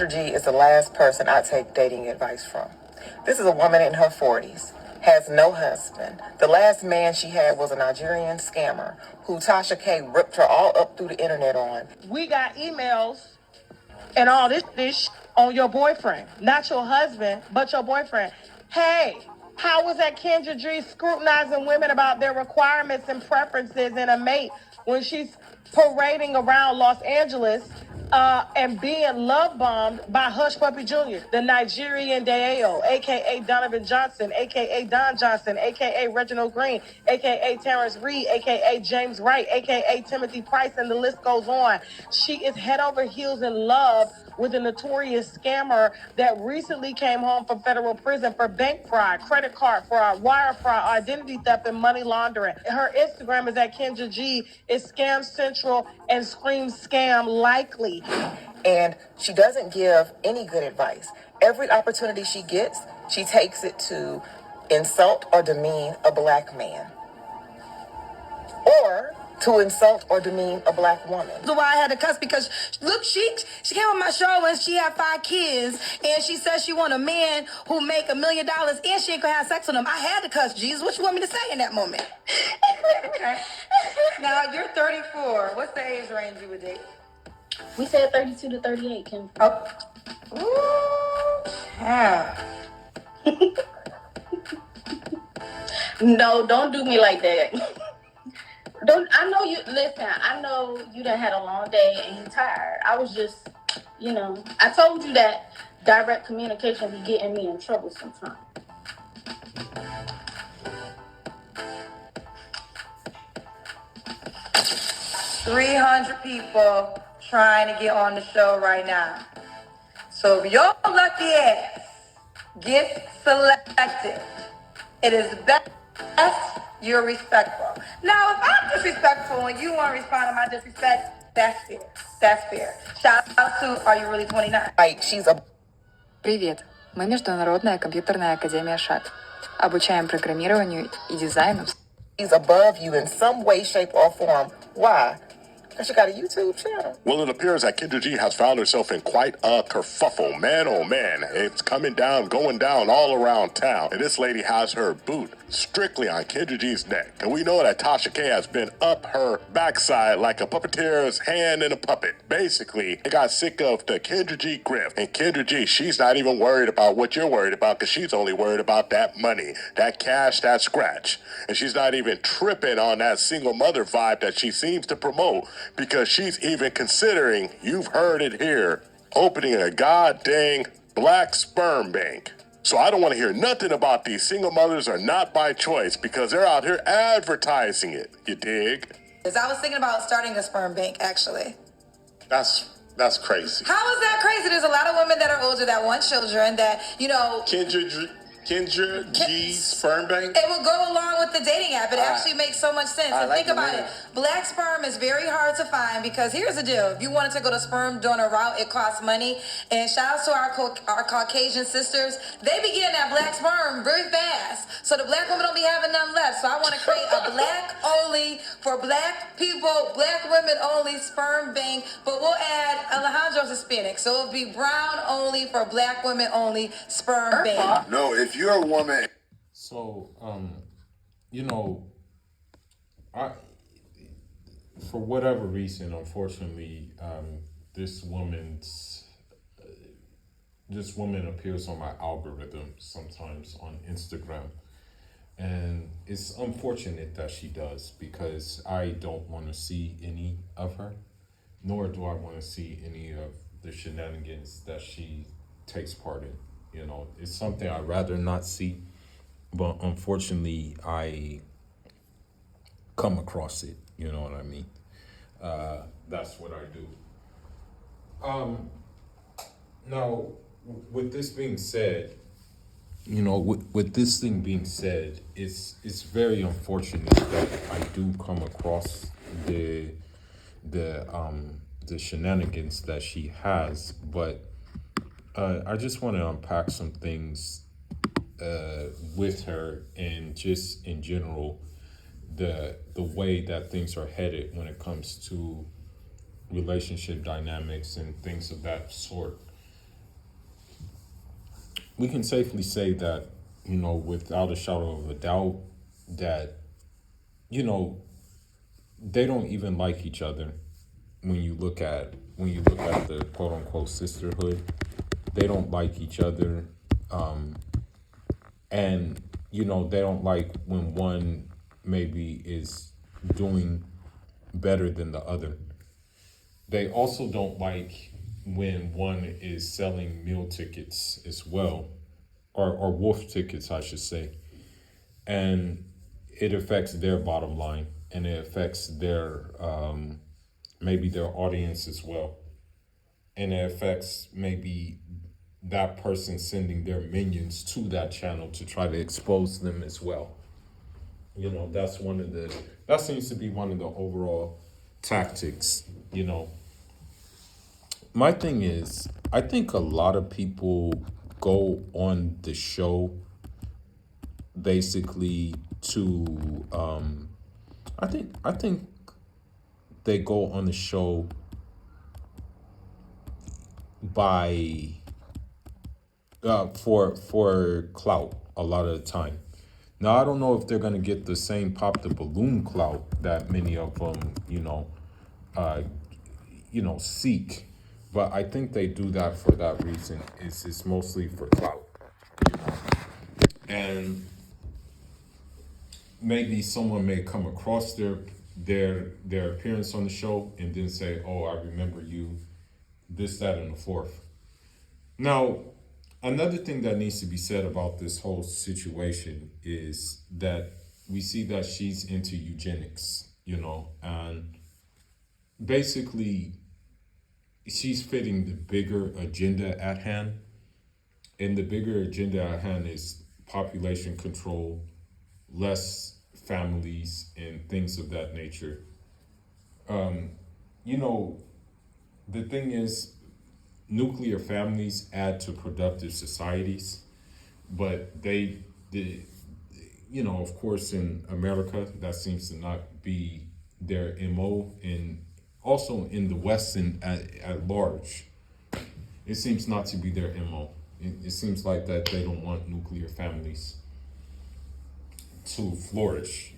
G is the last person I take dating advice from. This is a woman in her 40s, has no husband. The last man she had was a Nigerian scammer who Tasha K ripped her all up through the internet on. We got emails and all this on your boyfriend, not your husband, but your boyfriend. Hey, how was that Kendra G scrutinizing women about their requirements and preferences in a mate when she's parading around Los Angeles and being love bombed by Hush Puppy Jr., the Nigerian Deo, a.k.a. Donovan Johnson, a.k.a. Don Johnson, a.k.a. Reginald Green, a.k.a. Terrence Reed, a.k.a. James Wright, a.k.a. Timothy Price, and the list goes on. She is head over heels in love with a notorious scammer that recently came home from federal prison for bank fraud, credit card fraud, wire fraud, identity theft, and money laundering. Her Instagram is at Kendra G. It's Scam Central and screams scam likely. And she doesn't give any good advice. Every opportunity she gets, she takes it to insult or demean a black man, or to insult or demean a black woman. That's why I had to cuss, because look, she came on my show and she had 5 kids and she says she want a man who make $1 million and she ain't gonna have sex with him. I had to cuss. Jesus, what you want me to say in that moment? Okay. Now you're 34. What's the age range you would date? We said 32 to 38, Kim. Oh. Ooh. Yeah. No, don't do me like that. I know you, listen, I know you done had a long day and you tired. I was just, I told you that direct communication be getting me in trouble sometimes. $300 people trying to get on the show right now. So if your lucky ass gets selected, it is best you're respectful. Now, if I'm disrespectful and you want to respond to my disrespect, that's fair. That's fair. Shout out to Are You Really 29? Like, she's a... Привет! Мы Международная компьютерная академия ШАТ. Обучаем программированию и дизайну. She's above you in some way, shape, or form. Why? Because she got a YouTube channel. Well, it appears that Kendra G has found herself in quite a kerfuffle. Man, oh man, it's coming down, going down all around town. And this lady has her boot strictly on Kendra G's neck. And we know that Tasha K has been up her backside like a puppeteer's hand in a puppet. Basically, they got sick of the Kendra G grip. And Kendra G, she's not even worried about what you're worried about, because she's only worried about that money, that cash, that scratch. And she's not even tripping on that single mother vibe that she seems to promote, because she's even considering, you've heard it here, opening a goddamn black sperm bank. So I don't want to hear nothing about these single mothers are not by choice, because they're out here advertising it. You dig? I was thinking about starting a sperm bank, actually. That's crazy. How is that crazy? There's a lot of women that are older that want children that, Kendra G's sperm bank? It will go along with the dating app. It actually makes so much sense. And think about it. Black sperm is very hard to find, because here's the deal. If you wanted to go the sperm donor route, it costs money. And shout out to our Caucasian sisters. They be getting that black sperm very fast. So the black women don't be having none left. So I want to create a black only, for black people, black women only sperm bank. But we'll add Alejandro's Hispanic. So it'll be brown only for black women only sperm bank. No, if you're a woman. So, for whatever reason, unfortunately, this woman appears on my algorithm sometimes on Instagram. And it's unfortunate that she does, because I don't want to see any of her, nor do I want to see any of the shenanigans that she takes part in. It's something I'd rather not see, but unfortunately I come across it, you know what I mean? That's what I do. Now, with this being said, with this thing being said, it's very unfortunate that I do come across the shenanigans that she has, but I just want to unpack some things with her, and just in general, the way that things are headed when it comes to relationship dynamics and things of that sort. we can safely say that, without a shadow of a doubt, that, you know, they don't even like each other. When you look at the quote unquote sisterhood, they don't like each other. And they don't like when one maybe is doing better than the other. They also don't like when one is selling meal tickets as well, or wolf tickets, I should say. And it affects their bottom line, and it affects their maybe their audience as well. And it affects maybe that person sending their minions to that channel to try to expose them as well. That seems to be one of the overall tactics. My thing is, I think a lot of people go on the show basically to I think they go on the show by for clout a lot of the time. Now I don't know if they're gonna get the same pop the balloon clout that many of them, uh, seek, but I think they do that for that reason. It's mostly for clout, and maybe someone may come across their appearance on the show and then say, "Oh, I remember you," this, that, and the fourth. Now, another thing that needs to be said about this whole situation is that we see that she's into eugenics, and basically she's fitting the bigger agenda at hand. And the bigger agenda at hand is population control, less families, and things of that nature. You know, the thing is, nuclear families add to productive societies, but of course, in America, that seems to not be their MO, and also in the West and at large, it seems not to be their MO. It seems like that they don't want nuclear families to flourish.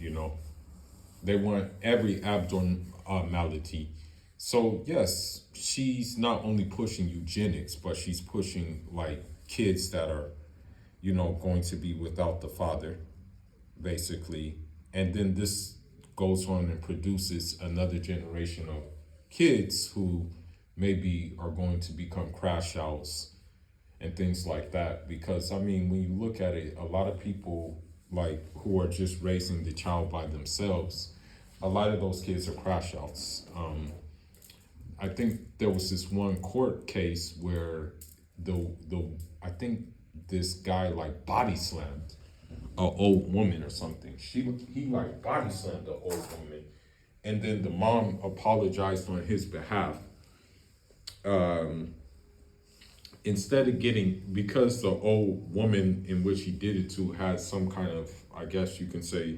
They want every abnormality. So yes, she's not only pushing eugenics, but she's pushing like kids that are, going to be without the father, basically. And then this goes on and produces another generation of kids who maybe are going to become crash outs and things like that. Because I mean, when you look at it, a lot of people like who are just raising the child by themselves, a lot of those kids are crash outs. I think there was this one court case where I think this guy like body slammed an old woman or something. He like body slammed the old woman, and then the mom apologized on his behalf. Instead of getting, because the old woman in which he did it to had some kind of, I guess you can say,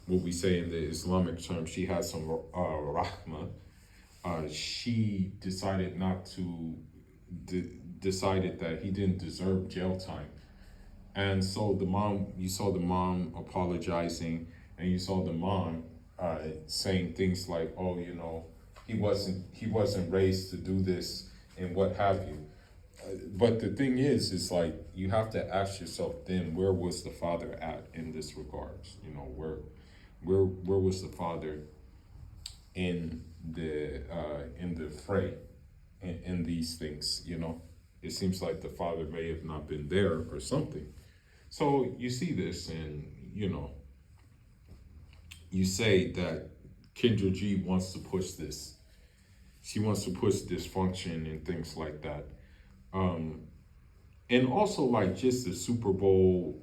what we say in the Islamic term, she had some rahma. She decided not to, decided that he didn't deserve jail time. And so you saw the mom apologizing, and you saw the mom saying things like, "Oh, he wasn't raised to do this," and what have you. But the thing is like you have to ask yourself then, where was the father at in this regards? Where was the father in the fray in these things? It seems like the father may have not been there or something. So you see this, and you say that Kendra G wants to push this. She wants to push dysfunction and things like that. And also like just the Super Bowl,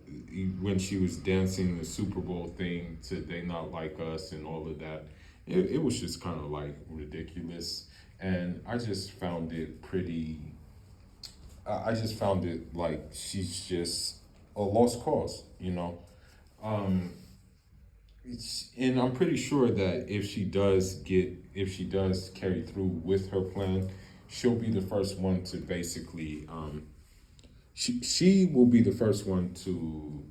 when she was dancing the Super Bowl thing to "They Not Like Us" and all of that, it was just kind of like ridiculous. And I just found it like she's just a lost cause. And I'm pretty sure that if she does carry through with her plan, she'll be the first one to basically she will be the first one to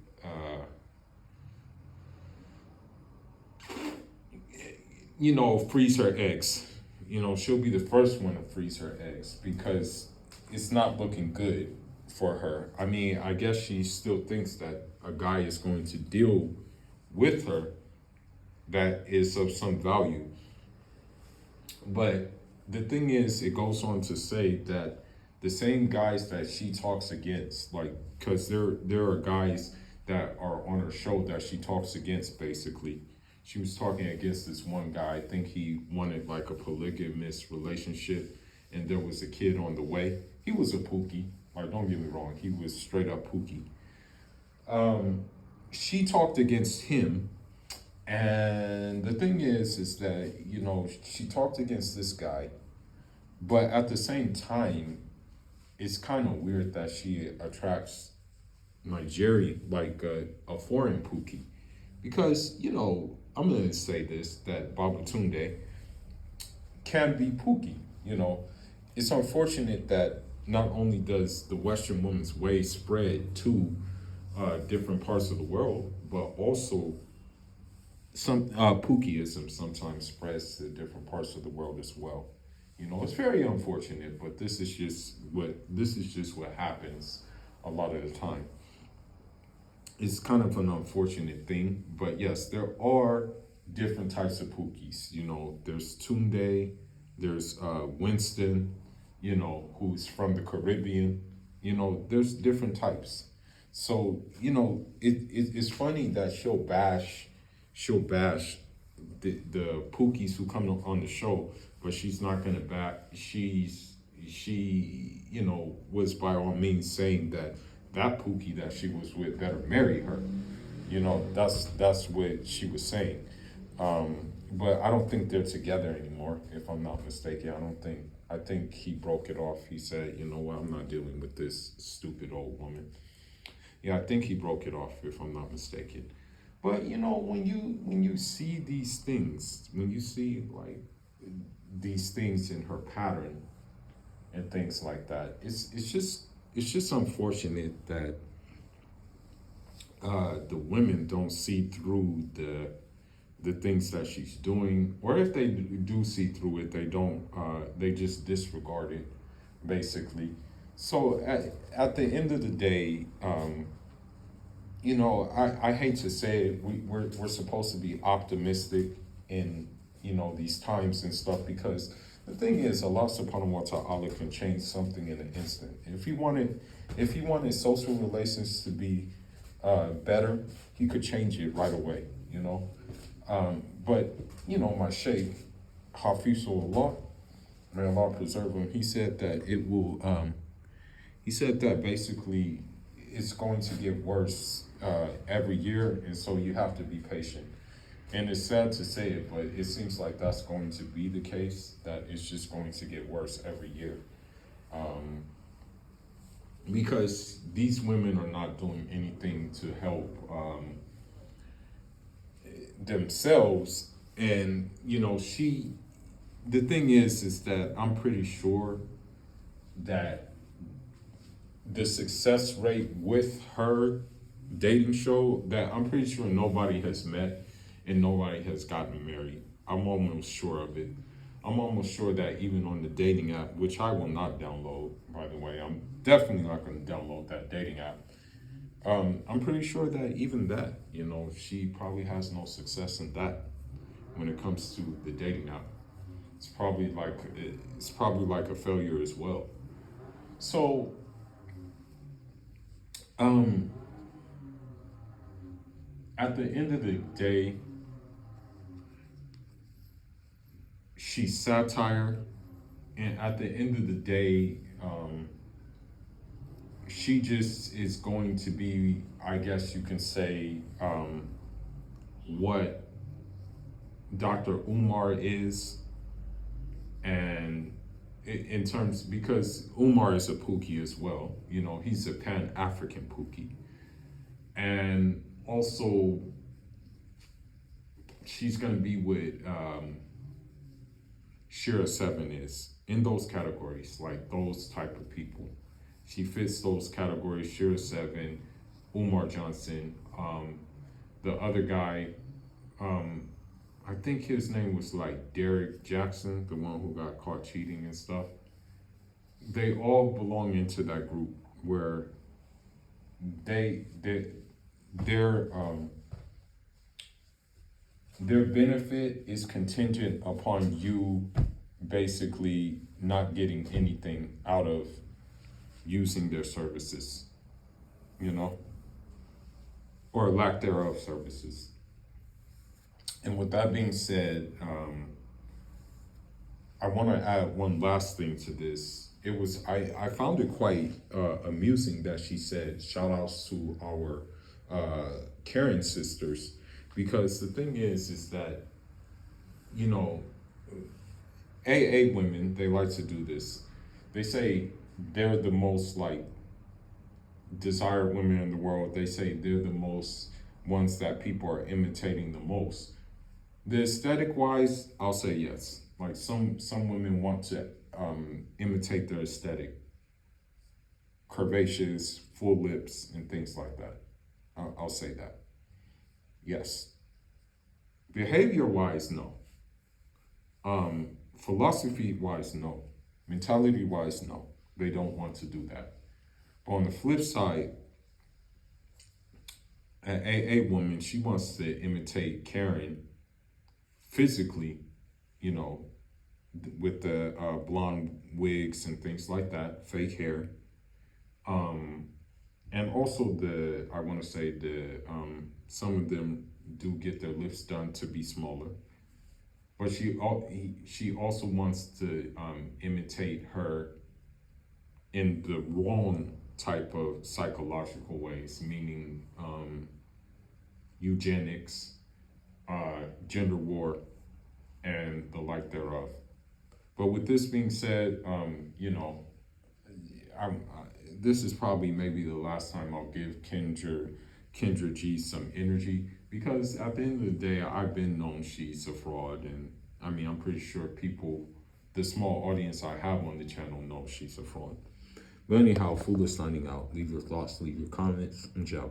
freeze her eggs. She'll be the first one to freeze her eggs because it's not looking good for her. I mean, I guess she still thinks that a guy is going to deal with her that is of some value. But the thing is, it goes on to say that the same guys that she talks against, like, because there are guys that are on her show that she talks against, basically. She was talking against this one guy. I think he wanted like a polygamous relationship, and there was a kid on the way. He was a pookie. Like, don't get me wrong, he was straight up pookie. She talked against him, and the thing is that she talked against this guy, but at the same time, it's kind of weird that she attracts Nigerian, like a foreign pookie, because I'm gonna say this, that Babatunde can be pookie. It's unfortunate that not only does the Western woman's way spread to different parts of the world, but also some pookieism sometimes spreads to different parts of the world as well. It's very unfortunate, but this is just what happens a lot of the time. It's kind of an unfortunate thing, but yes, there are different types of pookies. There's Tunde, there's Winston, who's from the Caribbean. There's different types. So it's funny that she'll bash the pookies who come on the show, but she's not gonna back. She was by all means saying that pookie that she was with better marry her. That's what she was saying. But I don't think they're together anymore, if I'm not mistaken. I think he broke it off. He said, what, I'm not dealing with this stupid old woman. Yeah, I think he broke it off, if I'm not mistaken. But when you see these things, when you see like these things in her pattern and things like that, it's just unfortunate that the women don't see through the things that she's doing, or if they do see through it, they just disregard it, basically. So at the end of the day, I hate to say it, we're supposed to be optimistic in these times and stuff, because the thing is, Allah subhanahu wa ta'ala can change something in an instant. If he wanted social relations to be better, he could change it right away, but my Shaykh, Hafizullah, may Allah preserve him, he said that it will he said that basically it's going to get worse every year, and so you have to be patient. And it's sad to say it, but it seems like that's going to be the case, that it's just going to get worse every year. Because these women are not doing anything to help themselves. And, the thing is that I'm pretty sure that the success rate with her dating show, that I'm pretty sure nobody has met and nobody has gotten married. I'm almost sure of it. I'm almost sure that even on the dating app, which I will not download, by the way, I'm definitely not going to download that dating app. I'm pretty sure that even that, she probably has no success in that when it comes to the dating app. It's probably like a failure as well. So, at the end of the day, she's satire, and at the end of the day, she just is going to be, I guess you can say, what Dr. Umar is, and in terms, because Umar is a pookie as well, he's a Pan-African pookie, and also she's going to be with Shira 7 is, in those categories, like those type of people. She fits those categories. Shira Seven, Umar Johnson, the other guy, I think his name was like Derek Jackson, the one who got caught cheating and stuff. They all belong into that group where their benefit is contingent upon you basically not getting anything out of using their services, you know, or lack thereof services. And with that being said, I want to add one last thing to this. I found it quite amusing that she said shout outs to our Karen sisters, because the thing is that, you know, AA women, they like to do this. They say they're the most like desired women in the world. They say they're the most ones that people are imitating the most. The aesthetic wise, I'll say yes. Like some women want to imitate their aesthetic, curvaceous, full lips, and things like that. I'll say that. Yes. Behavior wise, no. Philosophy wise, no. Mentality wise, no. They don't want to do that. But on the flip side, an AA woman, she wants to imitate Karen physically, you know, with the blonde wigs and things like that, fake hair. And also I want to say some of them do get their lips done to be smaller. But she also wants to imitate her in the wrong type of psychological ways, meaning eugenics, gender war, and the like thereof. But with this being said, you know, this is probably maybe the last time I'll give Kendra G some energy, because at the end of the day, I've been known she's a fraud, and I mean, I'm pretty sure people, the small audience I have on the channel, know she's a fraud. But anyhow, Foolish signing out. Leave your thoughts, leave your comments, and ciao,